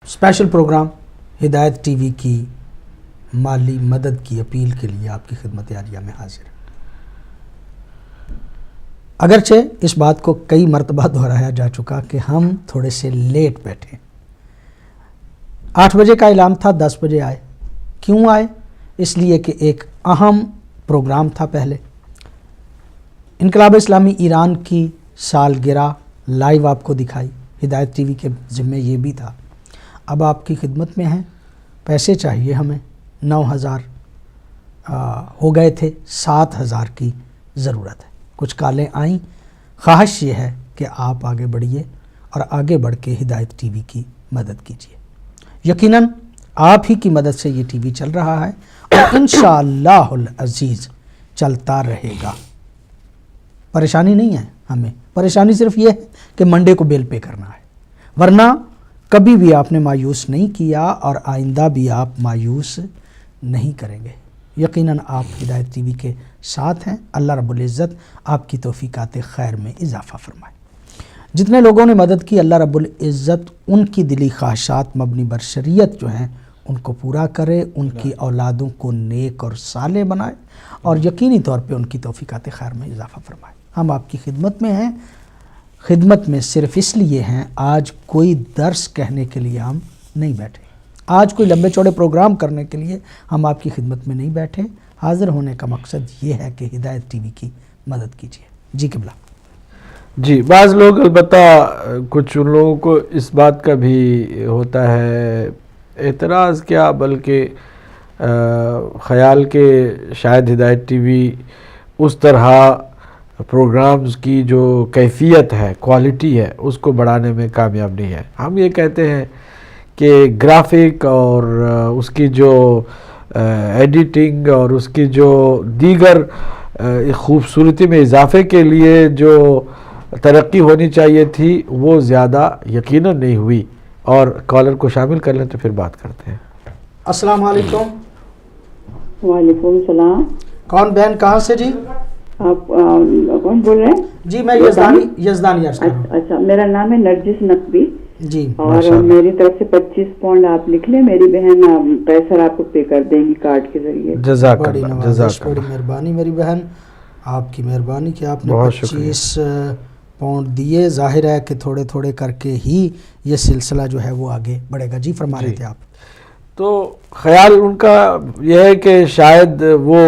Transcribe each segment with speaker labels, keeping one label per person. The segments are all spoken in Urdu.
Speaker 1: اسپیشل پروگرام ہدایت ٹی وی کی مالی مدد کی اپیل کے لیے آپ کی خدمت عالیہ میں حاضر ہے۔ اگرچہ اس بات کو کئی مرتبہ دہرایا جا چکا کہ ہم تھوڑے سے لیٹ بیٹھے، 8 بجے کا اعلان تھا، 10 بجے آئے۔ کیوں آئے؟ اس لیے کہ ایک اہم پروگرام تھا پہلے، انقلاب اسلامی ایران کی سالگرہ لائیو آپ کو دکھائی، ہدایت ٹی وی کے ذمے یہ بھی تھا۔ اب آپ کی خدمت میں ہیں، پیسے چاہیے ہمیں، 9,000 ہو گئے تھے، 7,000 کی ضرورت ہے۔ کچھ کالیں آئیں، خواہش یہ ہے کہ آپ آگے بڑھیے اور آگے بڑھ کے ہدایت ٹی وی کی مدد کیجیے۔ یقیناً آپ ہی کی مدد سے یہ ٹی وی چل رہا ہے اور انشاءاللہ العزیز چلتا رہے گا۔ پریشانی نہیں ہے ہمیں، پریشانی صرف یہ ہے کہ منڈے کو بل پے کرنا ہے، ورنہ کبھی بھی آپ نے مایوس نہیں کیا اور آئندہ بھی آپ مایوس نہیں کریں گے۔ یقیناً آپ ہدایت ٹی وی کے ساتھ ہیں۔ اللہ رب العزت آپ کی توفیقات خیر میں اضافہ فرمائے۔ جتنے لوگوں نے مدد کی، اللہ رب العزت ان کی دلی خواہشات مبنی بر شریعت جو ہیں ان کو پورا کرے، ان کی اولادوں کو نیک اور صالح بنائے اور یقینی طور پہ ان کی توفیقات خیر میں اضافہ فرمائے۔ ہم آپ کی خدمت میں ہیں، خدمت میں صرف اس لیے ہیں، آج کوئی درس کہنے کے لیے ہم نہیں بیٹھے، آج کوئی لمبے چوڑے پروگرام کرنے کے لیے ہم آپ کی خدمت میں نہیں بیٹھے۔ حاضر ہونے کا مقصد یہ ہے کہ ہدایت ٹی وی کی مدد کیجیے۔ جی قبلہ۔
Speaker 2: جی، بعض لوگ البتہ کچھ ان لوگوں کو اس بات کا بھی ہوتا ہے اعتراض کیا بلکہ خیال کہ شاید ہدایت ٹی وی اس طرح پروگرامز کی جو کیفیت ہے، کوالٹی ہے، اس کو بڑھانے میں کامیاب نہیں ہے۔ ہم یہ کہتے ہیں کہ گرافک اور اس کی جو ایڈیٹنگ اور اس کی جو دیگر خوبصورتی میں اضافے کے لیے جو ترقی ہونی چاہیے تھی وہ زیادہ یقیناً نہیں ہوئی۔ اور کالر کو شامل کر لیں تو پھر بات کرتے ہیں۔
Speaker 1: السلام علیکم۔
Speaker 3: وعلیکم السلام۔
Speaker 1: کون بہن، کہاں سے جی؟
Speaker 3: آپ کون بول رہے ہیں؟
Speaker 1: جی میں یزدانی عرض کر رہا ہوں۔
Speaker 3: اچھا، میرا نام ہے نرجس نقوی
Speaker 1: جی،
Speaker 3: اور میری طرف سے 25 پاؤنڈ آپ لکھ لیں، میری بہن پیسہ آپ کو پے کر دیں گی کارڈ کے ذریعے۔
Speaker 2: جزاک
Speaker 1: بڑی
Speaker 2: اللہ،
Speaker 1: نوازش،
Speaker 2: جزاک
Speaker 1: بڑی
Speaker 2: اللہ۔
Speaker 1: مہربانی میری بہن، آپ کی مہربانی کہ آپ نے
Speaker 2: بہت شکریہ۔
Speaker 1: 25 پاؤنڈ دیے۔ ظاہر ہے کہ تھوڑے تھوڑے کر کے ہی یہ سلسلہ جو ہے وہ آگے بڑھے گا۔ جی فرما رہے تھے آپ۔
Speaker 2: تو خیال ان کا یہ ہے کہ شاید وہ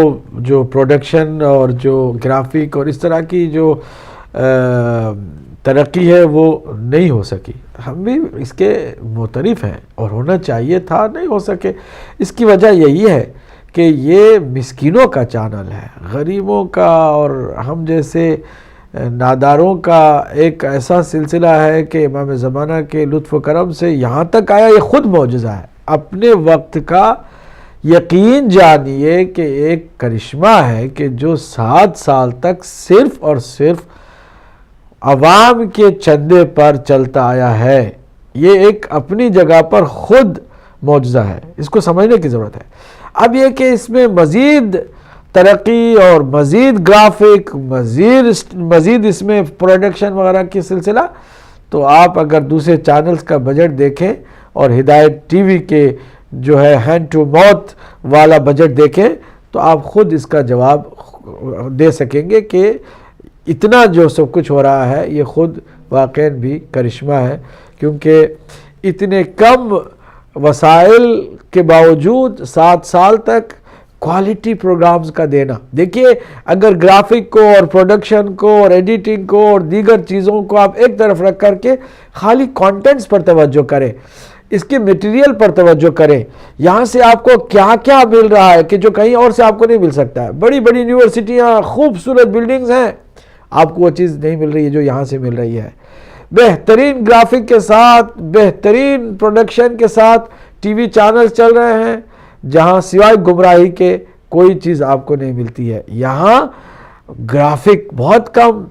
Speaker 2: جو پروڈکشن اور جو گرافک اور اس طرح کی جو ترقی ہے وہ نہیں ہو سکی۔ ہم بھی اس کے معترف ہیں اور ہونا چاہیے تھا، نہیں ہو سکے۔ اس کی وجہ یہی ہے کہ یہ مسکینوں کا چینل ہے، غریبوں کا اور ہم جیسے ناداروں کا ایک ایسا سلسلہ ہے کہ امام زمانہ کے لطف و کرم سے یہاں تک آیا۔ یہ خود معجزہ ہے۔ اپنے وقت کا یقین جانیے کہ ایک کرشمہ ہے کہ جو 7 سال تک صرف اور صرف عوام کے چندے پر چلتا آیا ہے۔ یہ ایک اپنی جگہ پر خود معجزہ ہے، اس کو سمجھنے کی ضرورت ہے۔ اب یہ کہ اس میں مزید ترقی اور مزید گرافک، مزید اس میں پروڈکشن وغیرہ کی سلسلہ، تو آپ اگر دوسرے چینلز کا بجٹ دیکھیں اور ہدایت ٹی وی کے جو ہے ہینڈ ٹو ماؤتھ والا بجٹ دیکھیں تو آپ خود اس کا جواب دے سکیں گے کہ اتنا جو سب کچھ ہو رہا ہے یہ خود واقعاً بھی کرشمہ ہے، کیونکہ اتنے کم وسائل کے باوجود 7 سال تک کوالٹی پروگرامز کا دینا۔ دیکھیے، اگر گرافک کو اور پروڈکشن کو اور ایڈیٹنگ کو اور دیگر چیزوں کو آپ ایک طرف رکھ کر کے خالی کانٹینٹس پر توجہ کریں، اس کے میٹیریل پر توجہ کریں، یہاں سے آپ کو کیا کیا مل رہا ہے کہ جو کہیں اور سے آپ کو نہیں مل سکتا ہے۔ بڑی بڑی یونیورسٹیاں، خوبصورت بلڈنگز ہیں، آپ کو وہ چیز نہیں مل رہی ہے جو یہاں سے مل رہی ہے۔ بہترین گرافک کے ساتھ، بہترین پروڈکشن کے ساتھ ٹی وی چینلز چل رہے ہیں جہاں سوائے گمراہی کے کوئی چیز آپ کو نہیں ملتی ہے۔ یہاں گرافک بہت کم،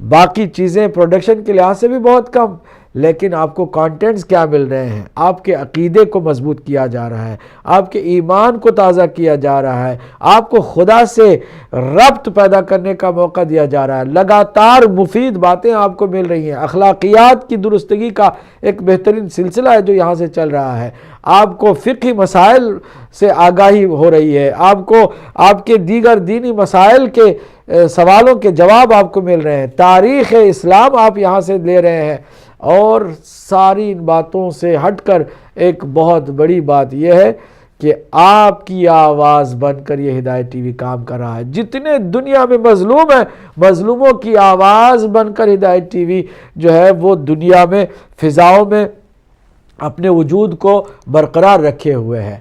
Speaker 2: باقی چیزیں پروڈکشن کے لحاظ سے بھی بہت کم، لیکن آپ کو کانٹینٹس کیا مل رہے ہیں؟ آپ کے عقیدے کو مضبوط کیا جا رہا ہے، آپ کے ایمان کو تازہ کیا جا رہا ہے، آپ کو خدا سے ربط پیدا کرنے کا موقع دیا جا رہا ہے، لگاتار مفید باتیں آپ کو مل رہی ہیں، اخلاقیات کی درستگی کا ایک بہترین سلسلہ ہے جو یہاں سے چل رہا ہے، آپ کو فقہی مسائل سے آگاہی ہو رہی ہے، آپ کو آپ کے دیگر دینی مسائل کے سوالوں کے جواب آپ کو مل رہے ہیں، تاریخ اسلام آپ یہاں سے لے رہے ہیں، اور ساری ان باتوں سے ہٹ کر ایک بہت بڑی بات یہ ہے کہ آپ کی آواز بن کر یہ ہدایت ٹی وی کام کر رہا ہے۔ جتنے دنیا میں مظلوم ہیں، مظلوموں کی آواز بن کر ہدایت ٹی وی جو ہے وہ دنیا میں فضاؤں میں اپنے وجود کو برقرار رکھے ہوئے ہے۔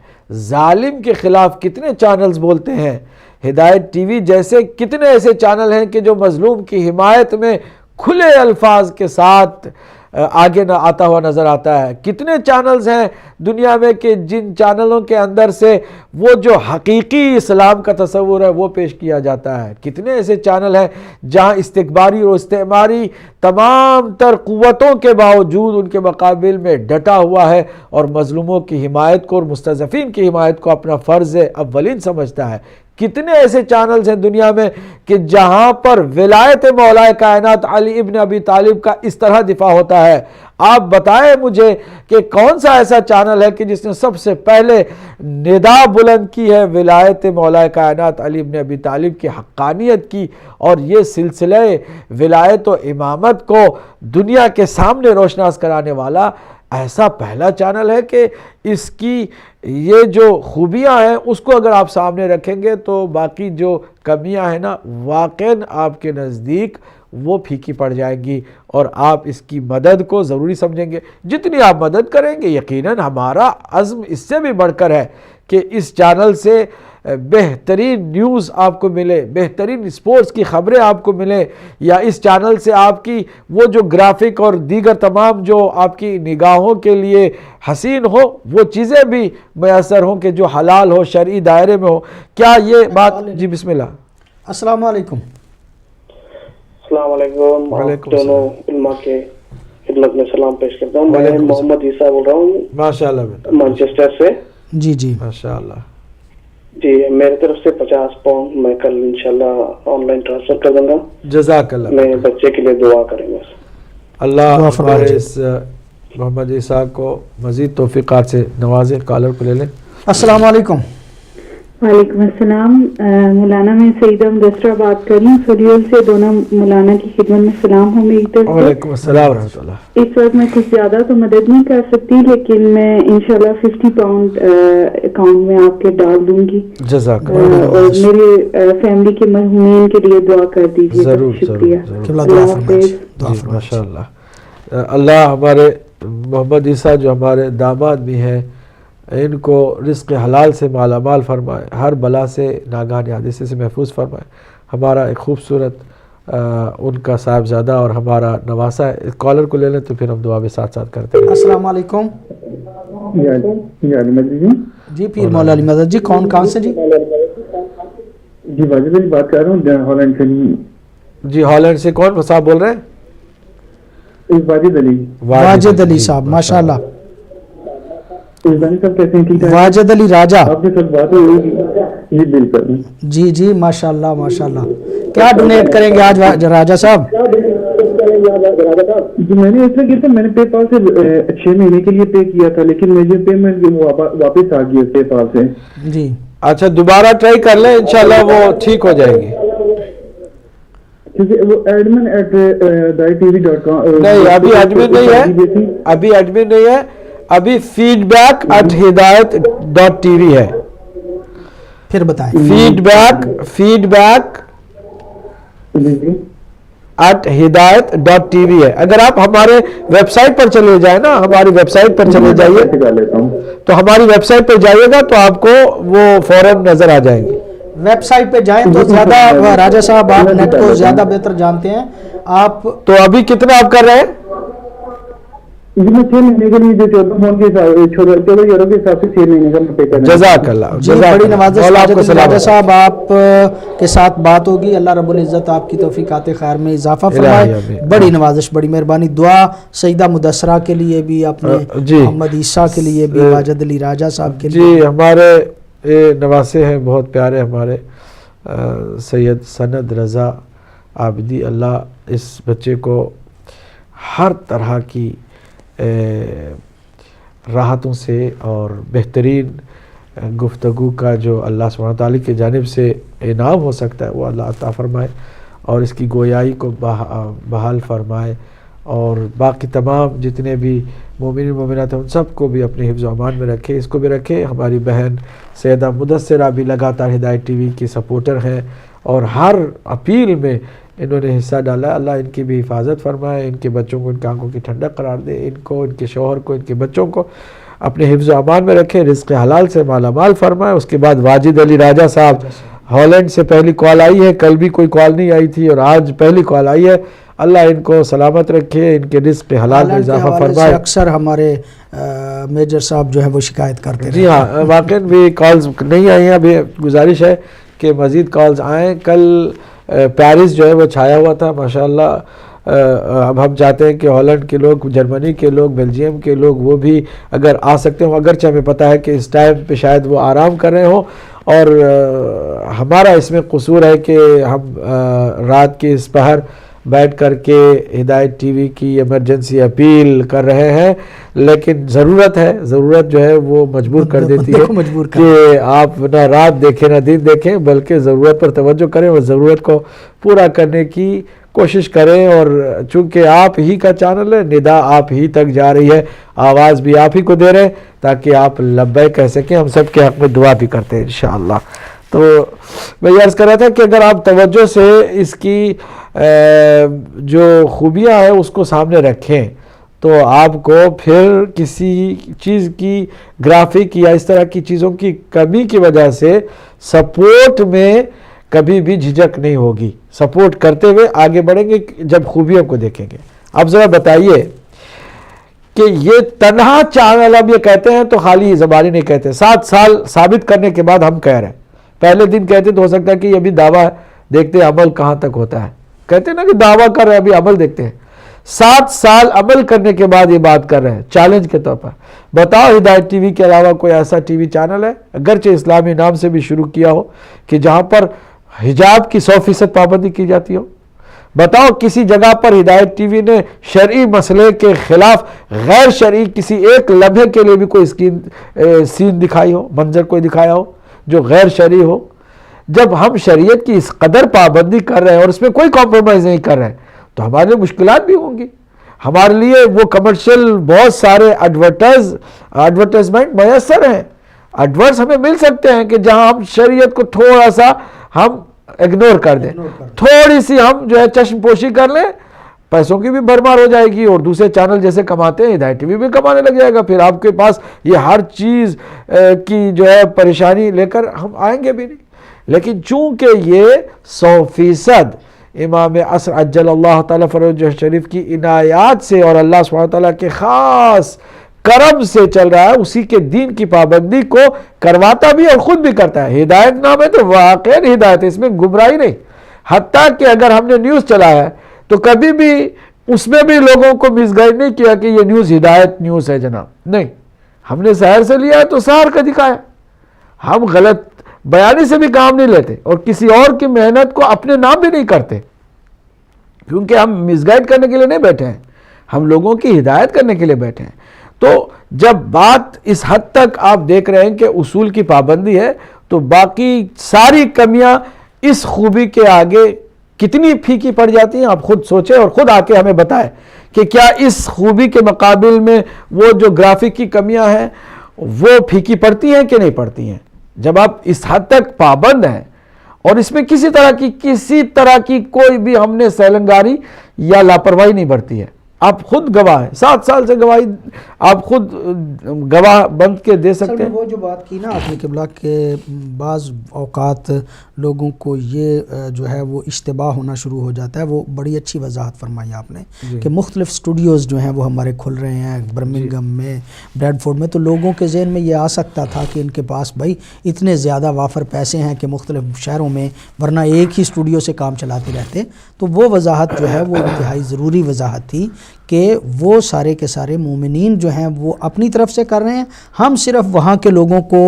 Speaker 2: ظالم کے خلاف کتنے چینلز بولتے ہیں، ہدایت ٹی وی جیسے کتنے ایسے چینل ہیں کہ جو مظلوم کی حمایت میں کھلے الفاظ کے ساتھ آگے نہ آتا ہوا نظر آتا ہے۔ کتنے چینلز ہیں دنیا میں کہ جن چینلوں کے اندر سے وہ جو حقیقی اسلام کا تصور ہے وہ پیش کیا جاتا ہے۔ کتنے ایسے چینل ہیں جہاں استکباری اور استعماری تمام تر قوتوں کے باوجود ان کے مقابل میں ڈٹا ہوا ہے اور مظلوموں کی حمایت کو اور مستضعفین کی حمایت کو اپنا فرض اولین سمجھتا ہے۔ کتنے ایسے چینلز ہیں دنیا میں کہ جہاں پر ولایت مولا کائنات علی ابن ابی طالب کا اس طرح دفاع ہوتا ہے۔ آپ بتائیں مجھے کہ کون سا ایسا چینل ہے کہ جس نے سب سے پہلے ندا بلند کی ہے ولایت مولا کائنات علی ابن ابی طالب کی حقانیت کی، اور یہ سلسلہ ولایت و امامت کو دنیا کے سامنے روشناس کرانے والا ایسا پہلا چینل ہے کہ اس کی یہ جو خوبیاں ہیں اس کو اگر آپ سامنے رکھیں گے تو باقی جو کمیاں ہیں نا واقعاً آپ کے نزدیک وہ پھیکی پڑ جائیں گی، اور آپ اس کی مدد کو ضروری سمجھیں گے۔ جتنی آپ مدد کریں گے یقیناً ہمارا عزم اس سے بھی بڑھ کر ہے کہ اس چینل سے بہترین نیوز آپ کو ملے، بہترین اسپورٹس کی خبریں آپ کو ملیں، یا اس چینل سے آپ کی وہ جو گرافک اور دیگر تمام جو آپ کی نگاہوں کے لیے حسین ہو وہ چیزیں بھی میسر ہوں کہ جو حلال ہو، شرعی دائرے میں ہو۔ کیا یہ بات؟ جی بسم اللہ۔
Speaker 1: السلام علیکم۔
Speaker 4: السلام علیکم۔
Speaker 2: وعلیکم
Speaker 4: آپ دونوں علماء کے خدمت میں سلام پیش کرتا ہوں۔ میں محمد عیسیٰ بول رہا ہوں
Speaker 2: ماشاءاللہ
Speaker 4: مانچسٹر سے۔
Speaker 1: جی جی
Speaker 2: ماشاءاللہ
Speaker 4: جی میری طرف سے 50 پاؤنڈ میں کل انشاءاللہ آن لائن ٹرانسفر کر دوں گا۔
Speaker 2: جزاک اللہ۔
Speaker 4: میں بچے کے لیے دعا کریں گے۔
Speaker 2: اللہ
Speaker 1: دعا فرمائیں۔
Speaker 2: ہمارے اس محمد عیسیٰ کو مزید توفیقات سے نوازے۔ کالر کو لے لیں۔
Speaker 1: السلام علیکم۔
Speaker 3: وعلیکم السلام مولانا، میں سعیدہ مدثرہ بات کر رہی ہوں سریول سے۔ دونوں مولانا کی خدمت میں سلام ہوں میری طرف سے۔
Speaker 2: وعلیکم السلام ورحمۃ اللہ۔
Speaker 3: اس وقت میں کچھ زیادہ تو مدد نہیں کر سکتی، لیکن میں انشاءاللہ 50 پاؤنڈ اکاؤنٹ میں آپ کے ڈال دوں گی،
Speaker 2: جزاک اللہ۔
Speaker 3: اور میری فیملی کے مرحومین کے لیے دعا کر دیجیے۔
Speaker 2: ضرور
Speaker 3: شکریہ۔
Speaker 2: ضرور۔
Speaker 1: دعا فرمائیں۔ دعا
Speaker 2: جی
Speaker 1: فرمائیں۔
Speaker 2: ماشاء اللہ۔ اللہ ہمارے محمد عیسیٰ جو ہمارے داماد بھی ہیں ان کو رزق حلال سے مالا مال فرمائے، ہر بلا سے ناگہانی حادثے سے محفوظ فرمائے۔ ہمارا ایک خوبصورت ان کا صاحبزادہ اور ہمارا نواسا ہے۔ کالر کو لے لیں تو پھر ہم دعا بھی ساتھ ساتھ کرتے ہیں۔
Speaker 1: السلام علیکم۔ جی پیر مولا علی مدد جی، کون کہاں سے؟ جی
Speaker 5: جی واجد علی بات کر رہا ہوں ہالینڈ سے۔
Speaker 2: جی ہالینڈ سے کون صاحب بول رہے ہیں؟
Speaker 5: واجد علی۔
Speaker 1: واجد علی صاحب، ماشاء اللہ۔
Speaker 5: صاحب کیسے ہیں؟ ٹھیک ہے؟
Speaker 1: واجد علی راجہ۔
Speaker 5: آپ کے ساتھ بات ہوئی؟ جی بالکل۔
Speaker 1: جی جی ماشاء اللہ ماشاء اللہ۔ کیا ڈونیٹ کریں گے آج راجہ صاحب؟
Speaker 5: جی میں نے اس لیے کیا تھا، میں نے پے پال سے 6 مہینے کے لیے پے کیا تھا، لیکن مجھے پیمنٹ واپس آ گئی پے پال سے۔
Speaker 1: جی
Speaker 2: اچھا دوبارہ ٹرائی کر لیں، انشاءاللہ وہ ٹھیک ہو جائے گی۔
Speaker 5: کیونکہ وہ admin@daitv.com
Speaker 2: نہیں ابھی ایڈمن نہیں ہے، ابھی ایڈمن نہیں ہے، ابھی feedback@hidayat.tv ہے۔
Speaker 1: پھر بتائیں۔
Speaker 2: feedback@hidayat.tv ہے۔ اگر آپ ہمارے ویب سائٹ پر چلے جائیں نا، ہماری ویب سائٹ پر چلے جائیے تو ہماری ویب سائٹ پر جائیے گا تو آپ کو وہ فوراً نظر آ جائیں گی۔
Speaker 1: ویب سائٹ پہ جائیں تو زیادہ راجہ صاحب آپ نیٹ کو زیادہ بہتر جانتے ہیں آپ۔
Speaker 2: تو ابھی کتنا آپ کر رہے ہیں؟
Speaker 5: جی میں 6 مہینے کے لیے جو 14 یورو کے حساب سے 6 مہینے کا میں پے کرنا ہے.
Speaker 2: جزاک اللہ.
Speaker 1: جی بڑی نوازش.
Speaker 2: مولا آپ کو
Speaker 1: ماجد
Speaker 2: سلامت.
Speaker 1: راجہ صاحب آپ کے ساتھ بات ہوگی. اللہ رب العزت آپ کی توفیقات خیر میں اضافہ فرمائے. بڑی نوازش, بڑی مہربانی. دعا سیدہ مدثرہ کے لیے بھی, اپنے محمد عیسیٰ کے لیے بھی, ماجد علی راجہ صاحب کے لیے.
Speaker 2: جی ہمارے نواسے ہیں بہت پیارے ہمارے سید سند رضا عابدی. اللہ اس بچے کو ہر طرح کی راحتوں سے اور بہترین گفتگو کا جو اللہ سبحانہ وتعالی کی جانب سے انعام ہو سکتا ہے وہ اللہ عطا فرمائے, اور اس کی گویائی کو بحال فرمائے, اور باقی تمام جتنے بھی مومنین مومنات ہیں ان سب کو بھی اپنے حفظ و امان میں رکھے. اس کو بھی رکھے. ہماری بہن سیدہ مدثرہ بھی لگاتار ہدایت ٹی وی کی سپورٹر ہیں اور ہر اپیل میں انہوں نے حصہ ڈالا. اللہ ان کی بھی حفاظت فرمائے, ان کے بچوں کو ان کی آنکھوں کی ٹھنڈک قرار دے, ان کو, ان کے شوہر کو, ان کے بچوں کو اپنے حفظ و امان میں رکھے, رزق حلال سے مالا مال فرمائے. اس کے بعد واجد علی راجہ صاحب ہالینڈ سے پہلی کال آئی ہے, کل بھی کوئی کال نہیں آئی تھی اور آج پہلی کال آئی ہے. اللہ ان کو سلامت رکھے, ان کے رزق حلال میں اضافہ فرمائے.
Speaker 1: اکثر ہمارے میجر صاحب جو ہے وہ شکایت کرتے ہیں.
Speaker 2: جی ہاں, واقعاً بھی کالز نہیں آئی ہیں. ابھی گزارش ہے کہ مزید کالز آئیں. کل پیرس جو ہے وہ چھایا ہوا تھا ماشاءاللہ. اب ہم چاہتے ہیں کہ ہالینڈ کے لوگ, جرمنی کے لوگ, بیلجیم کے لوگ وہ بھی اگر آ سکتے ہوں, اگرچہ ہمیں پتہ ہے کہ اس ٹائم پہ شاید وہ آرام کر رہے ہوں, اور ہمارا اس میں قصور ہے کہ ہم رات کی اس پہر بیٹھ کر کے ہدایت ٹی وی کی ایمرجنسی اپیل کر رہے ہیں. لیکن ضرورت ہے, ضرورت جو ہے وہ مجبور کر دیتی ہے کہ آپ نہ رات دیکھیں نہ دن دیکھیں, بلکہ ضرورت پر توجہ کریں اور ضرورت کو پورا کرنے کی کوشش کریں. اور چونکہ آپ ہی کا چینل ہے, ندا آپ ہی تک جا رہی ہے, آواز بھی آپ ہی کو دے رہے ہیں تاکہ آپ لبیک کہہ سکیں. ہم سب کے حق میں دعا بھی کرتے ہیں انشاءاللہ. تو میں یہ عرض کر رہا تھا کہ اگر آپ توجہ سے اس کی جو خوبیاں ہیں اس کو سامنے رکھیں تو آپ کو پھر کسی چیز کی گرافک یا اس طرح کی چیزوں کی کمی کی وجہ سے سپورٹ میں کبھی بھی جھجک نہیں ہوگی. سپورٹ کرتے ہوئے آگے بڑھیں گے جب خوبیوں کو دیکھیں گے. اب ذرا بتائیے کہ یہ تنہا چینل, اب یہ کہتے ہیں تو خالی زبانی نہیں کہتے, 7 سال ثابت کرنے کے بعد ہم کہہ رہے ہیں. پہلے دن کہتے تو ہو سکتا ہے کہ یہ بھی دعویٰ ہے, دیکھتے ہیں عمل کہاں تک ہوتا ہے. کہتے ہیں نا کہ دعویٰ کر رہے ہیں, ابھی عمل دیکھتے ہیں. 7 سال عمل کرنے کے بعد یہ بات کر رہے ہیں چیلنج کے طور پر. بتاؤ ہدایت ٹی وی کے علاوہ کوئی ایسا ٹی وی چینل ہے, اگرچہ اسلامی نام سے بھی شروع کیا ہو, کہ جہاں پر حجاب کی 100% پابندی کی جاتی ہو؟ بتاؤ کسی جگہ پر ہدایت ٹی وی نے شرعی مسئلے کے خلاف غیر شرعی کسی ایک لمحے کے لیے بھی کوئی سین دکھائی ہو, منظر کوئی دکھایا ہو جو غیر شرعی ہو؟ جب ہم شریعت کی اس قدر پابندی کر رہے ہیں اور اس میں کوئی کمپرومائز نہیں کر رہے ہیں تو ہمارے لیے مشکلات بھی ہوں گی. ہمارے لیے وہ کمرشل بہت سارے ایڈورٹائزمنٹ میسر ہیں, ایڈورٹس ہمیں مل سکتے ہیں کہ جہاں ہم شریعت کو تھوڑا سا ہم اگنور کر دیں, تھوڑی سی ہم جو ہے چشم پوشی کر لیں, پیسوں کی بھی بھرمار ہو جائے گی, اور دوسرے چینل جیسے کماتے ہیں ہدایت ٹی وی بھی کمانے لگ جائے گا. پھر آپ کے پاس یہ ہر چیز کی جو ہے پریشانی لے کر ہم آئیں گے بھی نہیں. لیکن چونکہ یہ 100% امام عصر عجل اللہ تعالیٰ فرجہ شریف کی عنایات سے اور اللہ سبحانہ تعالیٰ کے خاص کرم سے چل رہا ہے, اسی کے دین کی پابندی کو کرواتا بھی اور خود بھی کرتا ہے. ہدایت نام ہے تو واقعی ہدایت ہے, اس میں گمراہی نہیں. حتیٰ کہ اگر ہم نے نیوز چلایا ہے تو کبھی بھی اس میں بھی لوگوں کو مس گائیڈ نہیں کیا کہ یہ نیوز ہدایت نیوز ہے جناب, نہیں. ہم نے سحر سے لیا ہے تو سحر کا دکھایا. ہم غلط بیانی سے بھی کام نہیں لیتے اور کسی اور کی محنت کو اپنے نام بھی نہیں کرتے, کیونکہ ہم مس گائیڈ کرنے کے لیے نہیں بیٹھے ہیں, ہم لوگوں کی ہدایت کرنے کے لیے بیٹھے ہیں. تو جب بات اس حد تک آپ دیکھ رہے ہیں کہ اصول کی پابندی ہے تو باقی ساری کمیاں اس خوبی کے آگے کتنی پھیکی پڑ جاتی ہیں. آپ خود سوچیں اور خود آ کے ہمیں بتائیں کہ کیا اس خوبی کے مقابل میں وہ جو گرافک کی کمیاں ہیں وہ پھیکی پڑتی ہیں کہ نہیں پڑتی ہیں؟ جب آپ اس حد تک پابند ہیں اور اس میں کسی طرح کی کوئی بھی ہم نے سیلنگاری یا لاپرواہی نہیں برتی ہے. آپ خود گواہ ہیں, 7 سال سے گواہی آپ خود گواہ بند کے دے سکتے ہیں.
Speaker 1: وہ جو بات کی نا آپ نے قبلہ کہ بعض اوقات لوگوں کو یہ جو ہے وہ اشتباہ ہونا شروع ہو جاتا ہے، وہ بڑی اچھی وضاحت فرمائی آپ نے کہ مختلف اسٹوڈیوز جو ہیں وہ ہمارے کھل رہے ہیں برمنگھم میں، بریڈ فورڈ میں، تو لوگوں کے ذہن میں یہ آ سکتا تھا کہ ان کے پاس بھائی اتنے زیادہ وافر پیسے ہیں کہ مختلف شہروں میں ورنہ ایک ہی اسٹوڈیو سے کام چلاتے رہتے. تو وہ وضاحت جو ہے وہ انتہائی ضروری وضاحت تھی کہ وہ سارے کے سارے مومنین جو ہیں وہ اپنی طرف سے کر رہے ہیں، ہم صرف وہاں کے لوگوں کو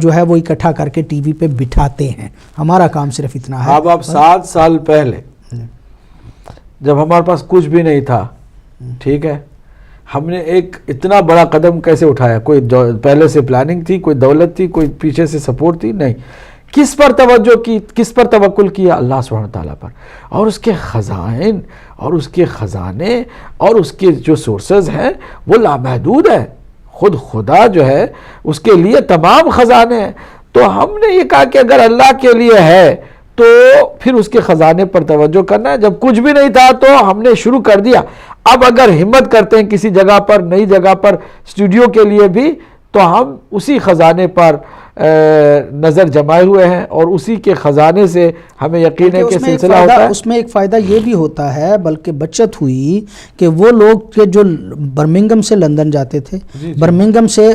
Speaker 1: جو ہے وہ اکٹھا کر کے ٹی وی پہ بٹھاتے ہیں، ہمارا کام صرف اتنا ہے.
Speaker 2: اب آپ 7 سال پہلے جب ہمارے پاس کچھ بھی نہیں تھا، ٹھیک ہے، ہم نے ایک اتنا بڑا قدم کیسے اٹھایا؟ کوئی پہلے سے پلاننگ تھی، کوئی دولت تھی، کوئی پیچھے سے سپورٹ تھی؟ نہیں. کس پر توجہ کی، کس پر توکل کیا؟ اللہ سبحانہ تعالیٰ پر. اور اس کے خزائن اور اس کے خزانے اور اس کے جو سورسز ہیں وہ لامحدود ہیں. خود خدا جو ہے اس کے لیے تمام خزانے ہیں. تو ہم نے یہ کہا کہ اگر اللہ کے لیے ہے تو پھر اس کے خزانے پر توجہ کرنا ہے. جب کچھ بھی نہیں تھا تو ہم نے شروع کر دیا. اب اگر ہمت کرتے ہیں کسی جگہ پر، نئی جگہ پر اسٹوڈیو کے لیے بھی، تو ہم اسی خزانے پر نظر جمائے ہوئے ہیں اور اسی کے خزانے سے ہمیں یقین ہے کہ سلسلہ ہوتا ہے.
Speaker 1: اس میں ایک فائدہ یہ بھی ہوتا ہے، بلکہ بچت ہوئی کہ وہ لوگ کہ جو برمنگھم سے لندن جاتے تھے، برمنگھم سے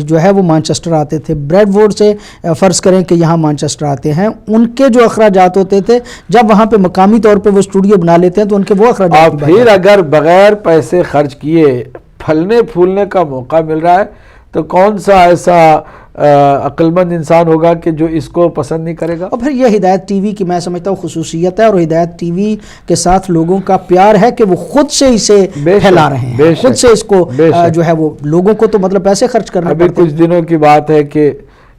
Speaker 1: جو ہے وہ مانچسٹر آتے تھے، بریڈ فورڈ سے فرض کریں کہ یہاں مانچسٹر آتے ہیں، ان کے جو اخراجات ہوتے تھے جب وہاں پہ مقامی طور پہ وہ اسٹوڈیو بنا لیتے ہیں تو ان کے وہ اخراجات.
Speaker 2: اور پھر اگر بغیر پیسے خرچ کیے پھلنے پھولنے کا موقع مل رہا ہے تو کون سا ایسا عقل مند انسان ہوگا کہ جو اس کو پسند نہیں کرے گا؟
Speaker 1: اور پھر یہ ہدایت ٹی وی کی میں سمجھتا ہوں خصوصیت ہے، اور ہدایت ٹی وی کے ساتھ لوگوں کا پیار ہے کہ وہ خود سے اسے پھیلا رہے ہیں، خود سے اس کو جو ہے وہ لوگوں کو تو مطلب پیسے خرچ کرنا پڑتے ہیں.
Speaker 2: ابھی کچھ دنوں کی بات ہے کہ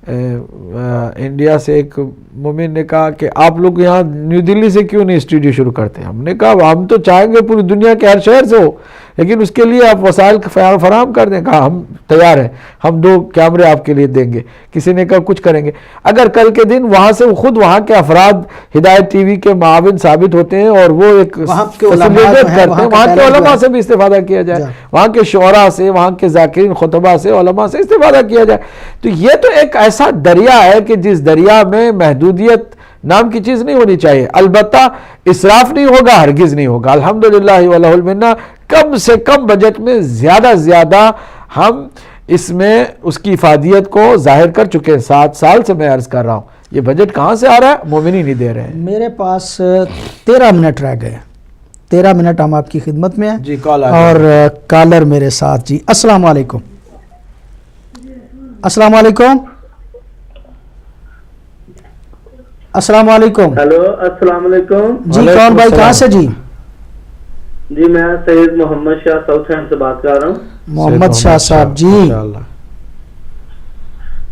Speaker 2: انڈیا سے ایک مومن نے کہا کہ آپ لوگ یہاں نیو دلی سے کیوں نہیں اسٹوڈیو شروع کرتے؟ ہم نے کہا ہم تو چاہیں گے پوری دنیا کے ہر شہر سے ہو، لیکن اس کے لیے آپ وسائل فراہم کر دیں. کہا ہم تیار ہیں، ہم 2 کیمرے آپ کے لیے دیں گے. کسی نے کہا کچھ کریں گے. اگر کل کے دن وہاں سے خود وہاں کے افراد ہدایت ٹی وی کے معاون ثابت ہوتے ہیں اور وہ ایک فیسلیٹیٹ کرتے ہیں، وہاں کے علماء سے بھی استفادہ کیا جائے، وہاں کے شعراء سے، وہاں کے ذاکرین خطبہ سے، علماء سے استفادہ کیا جائے، تو یہ تو ایک ایسا دریا ہے کہ جس دریا میں محدودیت نام کی چیز نہیں ہونی چاہیے. البتہ اسراف نہیں ہوگا، ہرگز نہیں ہوگا. الحمدللہ والہ المنہ کم سے کم بجٹ میں زیادہ ہم اس میں اس کی افادیت کو ظاہر کر چکے ہیں. 7 سال سے میں عرض کر رہا ہوں. یہ بجٹ کہاں سے آ رہا ہے؟ مومنین نہیں دے رہے ہیں.
Speaker 1: میرے پاس 13 منٹ رہ گئے، 13 منٹ ہم آپ کی خدمت میں ہیں.
Speaker 2: جی کال
Speaker 1: اور کالر میرے ساتھ. جی السلام علیکم. السلام علیکم. السلام علیکم.
Speaker 6: ہیلو السلام علیکم.
Speaker 1: جی کون بھائی کہاں سے؟ جی
Speaker 6: جی میں سید محمد شاہ ساؤتھ ہینڈ سے بات کر رہا ہوں.
Speaker 1: محمد شاہ صاحب جی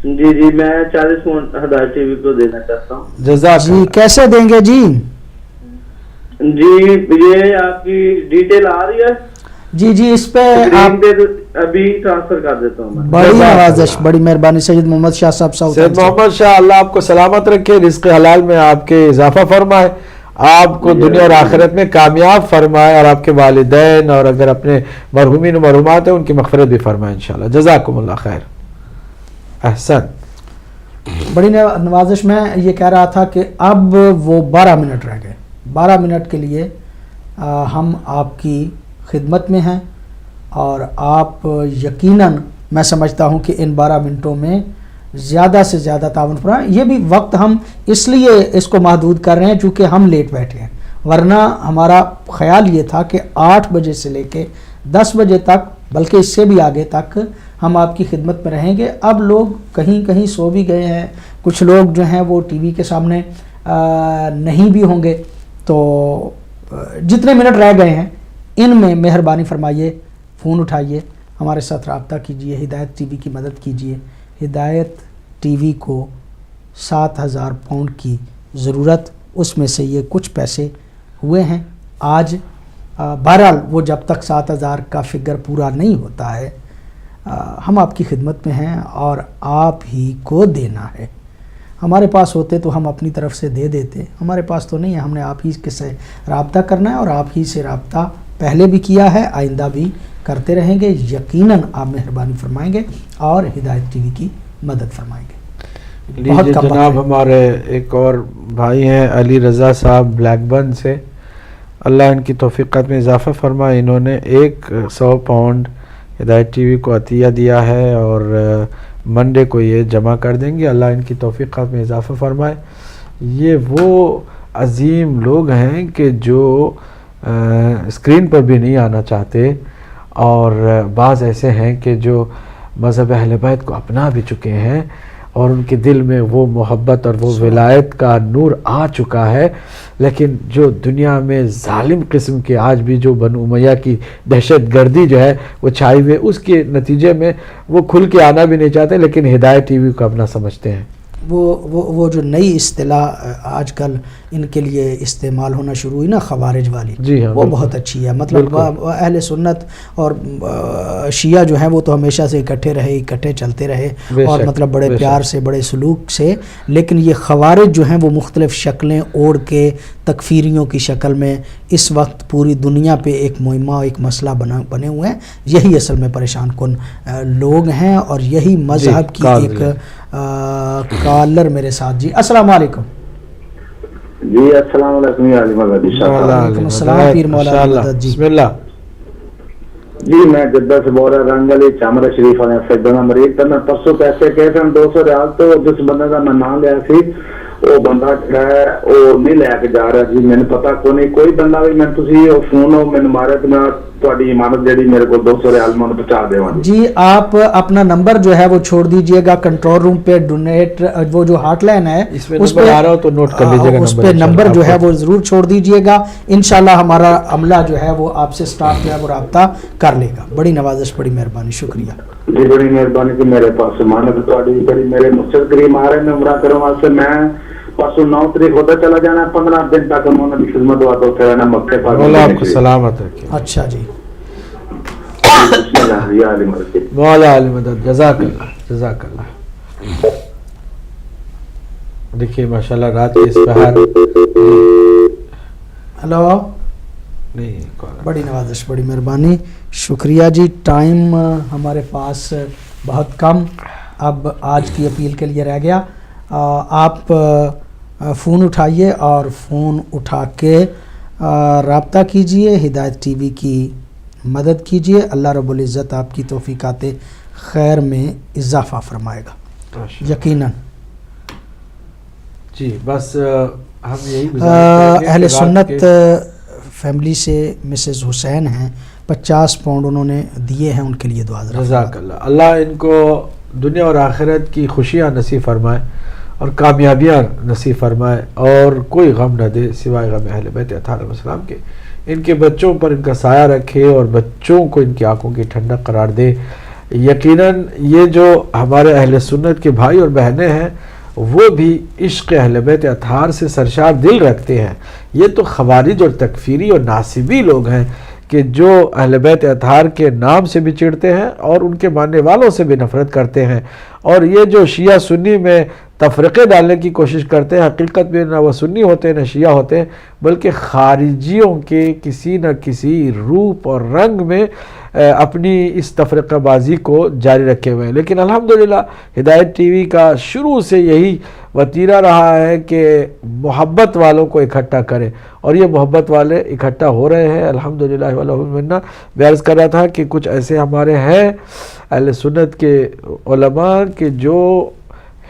Speaker 6: جی میں 40 فون ہدایت ٹی وی کو دینا چاہتا ہوں.
Speaker 2: جزاک
Speaker 1: جی کیسے دیں گے؟ جی
Speaker 6: یہ آپ کی ڈیٹیل آ رہی ہے؟
Speaker 1: جی اس پہ آپ
Speaker 6: ابھی ٹرانسفر کر دیتا ہوں.
Speaker 1: بڑی نوازش، بڑی مہربانی. سید محمد شاہ صاحب ساؤتھ
Speaker 2: سید محمد شاہ، اللہ آپ کو سلامت رکھے، رزق حلال میں آپ کے اضافہ فرمائے، آپ کو دنیا اور آخرت میں کامیاب فرمائے، اور آپ کے والدین اور اگر اپنے مرحومین و مرحومات ہیں ان کی مغفرت بھی فرمائے انشاءاللہ. جزاکم اللہ خیر. احسن.
Speaker 1: بڑی نوازش. میں یہ کہہ رہا تھا کہ اب وہ 12 منٹ رہ گئے. 12 منٹ کے لیے ہم آپ کی خدمت میں ہیں، اور آپ یقیناً میں سمجھتا ہوں کہ ان 12 منٹوں میں زیادہ سے زیادہ تعاون فرمائیں. یہ بھی وقت ہم اس لیے اس کو محدود کر رہے ہیں چونکہ ہم لیٹ بیٹھے ہیں، ورنہ ہمارا خیال یہ تھا کہ 8 بجے سے لے کے 10 بجے تک، بلکہ اس سے بھی آگے تک ہم آپ کی خدمت میں رہیں گے. اب لوگ کہیں سو بھی گئے ہیں، کچھ لوگ جو ہیں وہ ٹی وی کے سامنے نہیں بھی ہوں گے. تو جتنے منٹ رہ گئے ہیں ان میں مہربانی فرمائیے فون اٹھائیے، ہمارے ساتھ رابطہ کیجیے، ہدایت ٹی وی کی مدد کیجیے. ہدایت ٹی وی کو 7,000 پاؤنڈ کی ضرورت، اس میں سے یہ کچھ پیسے ہوئے ہیں آج. بہرحال وہ جب تک 7,000 کا فگر پورا نہیں ہوتا ہے ہم آپ کی خدمت میں ہیں اور آپ ہی کو دینا ہے. ہمارے پاس ہوتے تو ہم اپنی طرف سے دے دیتے، ہمارے پاس تو نہیں ہے. ہم نے آپ ہی کے سے رابطہ کرنا ہے اور آپ ہی سے رابطہ پہلے بھی کیا ہے، آئندہ بھی کرتے رہیں گے. یقیناً آپ مہربانی فرمائیں گے اور ہدایت ٹی وی کی مدد فرمائیں گے.
Speaker 2: لیجیے جناب، ہمارے ایک اور بھائی ہیں علی رضا صاحب بلیک برن سے، اللہ ان کی توفیقات میں اضافہ فرمائے. انہوں نے 100 پاؤنڈ ہدایت ٹی وی کو عطیہ دیا ہے اور منڈے کو یہ جمع کر دیں گے. اللہ ان کی توفیقات میں اضافہ فرمائے. یہ وہ عظیم لوگ ہیں کہ جو اسکرین پر بھی نہیں آنا چاہتے، اور بعض ایسے ہیں کہ جو مذہب اہل بیت کو اپنا بھی چکے ہیں اور ان کے دل میں وہ محبت اور وہ ولایت کا نور آ چکا ہے، لیکن جو دنیا میں ظالم قسم کے آج بھی جو بنو امیہ کی دہشت گردی جو ہے وہ چھائی ہوئی، اس کے نتیجے میں وہ کھل کے آنا بھی نہیں چاہتے، لیکن ہدایت ٹی وی کو اپنا سمجھتے ہیں.
Speaker 1: وہ جو نئی اصطلاح آج کل ان کے لیے استعمال ہونا شروع ہوئی نا، خوارج والی،
Speaker 2: جی ہاں،
Speaker 1: وہ بہت اچھی ہے. مطلب اہل سنت اور شیعہ جو ہیں وہ تو ہمیشہ سے اکٹھے چلتے رہے اور مطلب بڑے پیار سے، بڑے سلوک سے، لیکن یہ خوارج جو ہیں وہ مختلف شکلیں اوڑھ کے تکفیریوں کی شکل میں اس وقت پوری دنیا پہ ایک مہمہ، ایک مسئلہ بنے ہوئے ہیں. یہی اصل میں پریشان کن لوگ ہیں اور یہی مذہب کی ایک کالر میرے ساتھ. جی السلام علیکم.
Speaker 7: جی السلام علیکم.
Speaker 1: وعلیکم السلام پیر مولا مدد. جی
Speaker 2: بسم اللہ.
Speaker 7: جی میں جدہ سے بول رہا، رنگ علی چامرہ شریف والے سجدہ مریض تھا. میں پرسوں پیسے کہے تھے 200 ریال، تو جس بندے کا میں نام لیا سی وہ بندہ کہا ہے وہ نہیں لے کے جا رہا. جی میں نے پتا کوئی بندہ بھی میں تسی فون ہو میں مارے تو میں تہاڈی امانت جڑی میرے کو 200 ریال میں پہنچا دیواں.
Speaker 1: جی آپ اپنا نمبر جو ہے وہ چھوڑ دیجئے گا کنٹرول روم پہ. ڈونیٹ وہ جو ہاٹ لائن ہے
Speaker 2: اس پہ آ رہا ہو تو نوٹ کر لیجیے گا،
Speaker 1: اس پہ نمبر جو ہے وہ ضرور چھوڑ دیجئے گا. انشاءاللہ ہمارا عملہ جو ہے وہ آپ سے سٹاف جو ہے وہ رابطہ کر لے گا. بڑی نوازش، بڑی مہربانی، شکریہ.
Speaker 7: جی بڑی مہربانی کہ میرے پاس امانت تہاڈی بڑی میرے مسجد کریم آ رہے ہیں عمرہ کرنے واسطے. میں پرسوں 9 تاریخ ہوتا چلا جانا، 15 دن تک انہوں نے خدمت دعا تو رہنا مکے پر.
Speaker 2: مولا آپ کو سلامت رکھے.
Speaker 1: اچھا جی،
Speaker 2: مولا علی مدد. جزاک اللہ، جزاک اللہ. دیکھیے ماشاءاللہ رات کے اس پہر
Speaker 1: ہلو،
Speaker 2: نہیں،
Speaker 1: بڑی نوازش، بڑی مہربانی، شکریہ جی. ٹائم ہمارے پاس بہت کم اب آج کی اپیل کے لیے رہ گیا. آپ فون اٹھائیے اور فون اٹھا کے رابطہ کیجئے، ہدایت ٹی وی کی مدد کیجئے. اللہ رب العزت آپ کی توفیقات خیر میں اضافہ فرمائے گا یقیناً.
Speaker 2: جی بس ہم یہی
Speaker 1: اہل سنت فیملی سے مسز حسین ہیں، 50 پاؤنڈ انہوں نے دیے ہیں، ان کے لیے دعا.
Speaker 2: جزاک اللہ. اللہ ان کو دنیا اور آخرت کی خوشیاں نصیب فرمائے اور کامیابیاں نصیب فرمائے اور کوئی غم نہ دے سوائے غم اہل بیت اطہار علیہ السلام کے. ان کے بچوں پر ان کا سایہ رکھے اور بچوں کو ان کی آنکھوں کی ٹھنڈک قرار دے. یقیناً یہ جو ہمارے اہل سنت کے بھائی اور بہنیں ہیں وہ بھی عشق اہل بیت اطہار سے سرشار دل رکھتے ہیں. یہ تو خوارج اور تکفیری اور ناصبی لوگ ہیں کہ جو اہل بیت اطہار کے نام سے بھی چڑھتے ہیں اور ان کے ماننے والوں سے بھی نفرت کرتے ہیں. اور یہ جو شیعہ سنی میں تفرقے ڈالنے کی کوشش کرتے ہیں، حقیقت میں نہ وہ سنی ہوتے ہیں نہ شیعہ ہوتے ہیں، بلکہ خارجیوں کے کسی نہ کسی روپ اور رنگ میں اپنی اس تفرقہ بازی کو جاری رکھے ہوئے ہیں. لیکن الحمدللہ ہدایت ٹی وی کا شروع سے یہی وتیرہ رہا ہے کہ محبت والوں کو اکٹھا کرے، اور یہ محبت والے اکٹھا ہو رہے ہیں الحمدللہ واللہ المنہ. میں عرض کر رہا تھا کہ کچھ ایسے ہمارے ہیں اہل سنت کے علماء کہ جو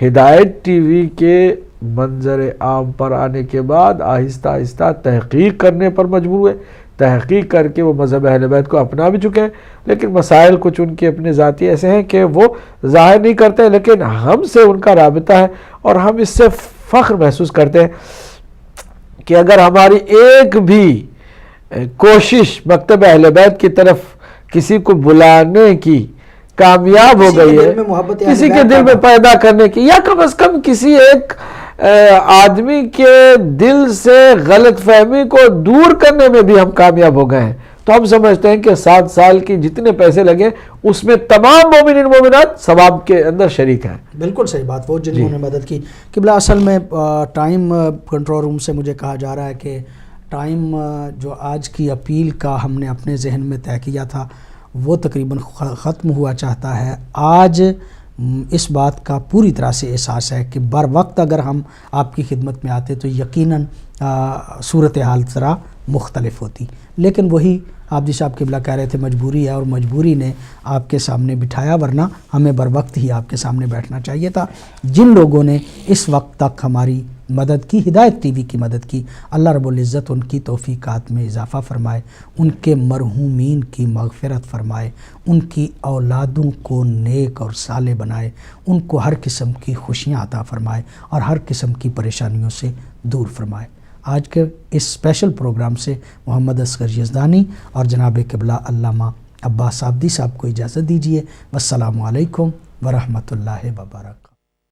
Speaker 2: ہدایت ٹی وی کے منظر عام پر آنے کے بعد آہستہ آہستہ تحقیق کرنے پر مجبور ہوئے. تحقیق کر کے وہ مذہب اہل بیت کو اپنا بھی چکے ہیں، لیکن مسائل کچھ ان کے اپنے ذاتی ایسے ہیں کہ وہ ظاہر نہیں کرتے، لیکن ہم سے ان کا رابطہ ہے اور ہم اس سے فخر محسوس کرتے ہیں کہ اگر ہماری ایک بھی کوشش مکتب اہل بیت کی طرف کسی کو بلانے کی کامیاب ہو گئی ہے، کسی کے دل میں پیدا کرنے کی، یا کم از کم کسی ایک آدمی کے دل سے غلط فہمی کو دور کرنے میں بھی ہم کامیاب ہو گئے ہیں، تو ہم سمجھتے ہیں کہ 7 سال کی جتنے پیسے لگے اس میں تمام مومنین مومنات ثواب کے اندر شریک ہیں.
Speaker 1: بالکل صحیح بات. وہ جنہوں نے مدد کی. قبلہ اصل میں ٹائم کنٹرول روم سے مجھے کہا جا رہا ہے کہ ٹائم جو آج کی اپیل کا ہم نے اپنے ذہن میں طے کیا تھا وہ تقریباً ختم ہوا چاہتا ہے. آج اس بات کا پوری طرح سے احساس ہے کہ بر وقت اگر ہم آپ کی خدمت میں آتے تو یقیناً صورتحال ذرا مختلف ہوتی، لیکن وہی آپ جی صاحب قبلہ کہہ رہے تھے مجبوری ہے، اور مجبوری نے آپ کے سامنے بٹھایا، ورنہ ہمیں بر وقت ہی آپ کے سامنے بیٹھنا چاہیے تھا. جن لوگوں نے اس وقت تک ہماری مدد کی، ہدایت ٹی وی کی مدد کی، اللہ رب العزت ان کی توفیقات میں اضافہ فرمائے، ان کے مرحومین کی مغفرت فرمائے، ان کی اولادوں کو نیک اور صالح بنائے، ان کو ہر قسم کی خوشیاں عطا فرمائے اور ہر قسم کی پریشانیوں سے دور فرمائے. آج کے اس اسپیشل پروگرام سے محمد اصغر یزدانی اور جناب قبلہ علامہ عباس عابدی صاحب کو اجازت دیجیے. والسلام علیکم ورحمۃ اللہ وبرکاتہ.